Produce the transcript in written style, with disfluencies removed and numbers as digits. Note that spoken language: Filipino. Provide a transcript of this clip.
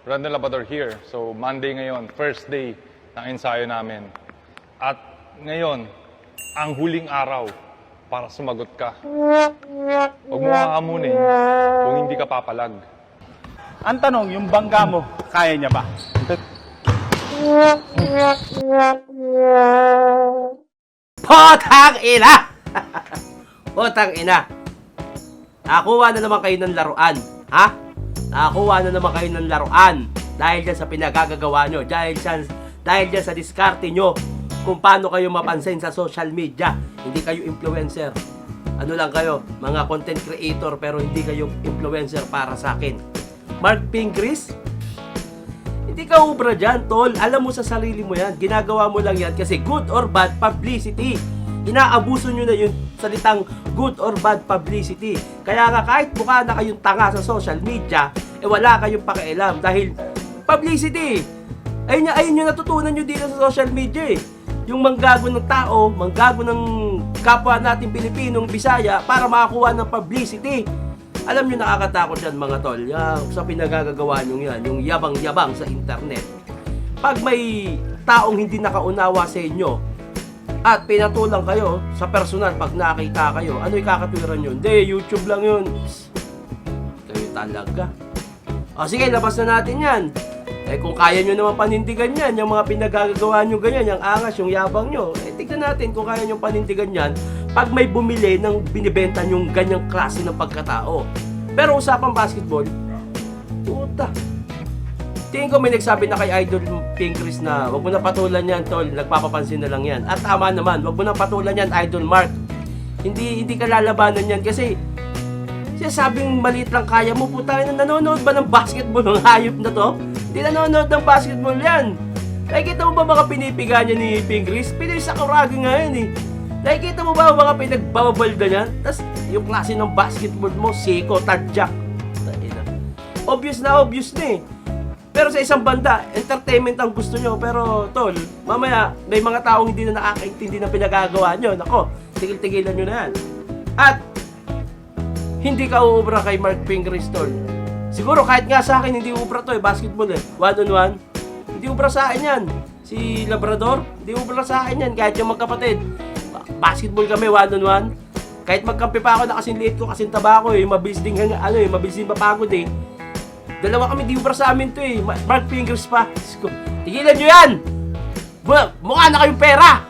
Brandon Labrador here. So Monday ngayon, first day ng ensayo namin. At ngayon, ang huling araw para sumagot ka. Huwag mo kakamunin kung hindi ka papalag. Ang tanong, yung bangga mo, kaya niya ba? Potang ina! Potang ina! Nakakuha na naman kayo ng laruan. Ha? Nakakuha na naman kayo ng laruan. Dahil dyan sa pinagagagawa nyo. Dahil dyan sa diskarte nyo. Kung paano kayo mapansin sa social media. Hindi kayo influencer. Ano lang kayo, mga content creator, pero hindi kayo influencer para sa akin. Mark Pingris? Hindi ka ubra dyan, tol. Alam mo sa sarili mo yan. Ginagawa mo lang yan kasi good or bad publicity. Inaabuso nyo na yung salitang good or bad publicity. Kaya nga kahit mukha na kayong tanga sa social media, wala kayong pakialam dahil publicity. Ayun yung natutunan nyo dito sa social media eh. Yung manggago ng tao, manggago ng kapwa natin Pilipinong Bisaya para makakuha ng publicity. Alam nyo, nakakatakot yan mga tol. Sa pinagagagawa nyo yan, yung yabang-yabang sa internet. Pag may taong hindi nakaunawa sa inyo at pinatulang kayo sa personal pag nakita kayo, ano ikakatwiran nyo? Hindi, YouTube lang yun. Kayo talaga. O sige, labas na natin yan. Kung kaya nyo naman panindigan yan, yung mga pinagagagawa nyo ganyan, yung angas, yung yabang nyo, tignan natin kung kaya nyo panindigan yan pag may bumili ng binibenta nyong ganyang klase ng pagkatao. Pero usapang basketball, puta. Tingin ko may nagsabi na kay Idol Pingris na wag mo na patulan yan, tol, nagpapapansin na lang yan. At tama naman, wag mo na patulan yan, Idol Mark. Hindi ka lalabanan yan kasi sabing maliit lang kaya mo, puta, nanonood ba ng basketball ng hayop na to? Hindi nanonood ng basketball yan. Nakikita mo ba mga pinipiga niya ni Pingris? Pinay sa Kuragi nga yan eh. Nakikita mo ba mga pinagbababalda niyan? Tapos yung klase ng basketball mo, siko, tadyak. Obvious na eh. Pero sa isang banda, entertainment ang gusto nyo. Pero tol, mamaya may mga taong hindi na nakakaintindi ng pinagagawa nyo. Nako, tigil-tigilan nyo na yan. At hindi ka uubra kay Mark Pingris, tol. Siguro kahit nga sa akin hindi ubra to basketball eh. One on one. Hindi ubra sa akin yan. Si Labrador, hindi ubra sa akin yan. Kahit yung magkapatid. Basketball kami one on one. Kahit magkampi pa ako na kasing liit ko, kasing taba ko eh. Mabilis din mapagod eh. Dalawa kami, di ubra sa amin to eh. Mark Pingris pa. Tigilan nyo yan! Mukha na kayong pera!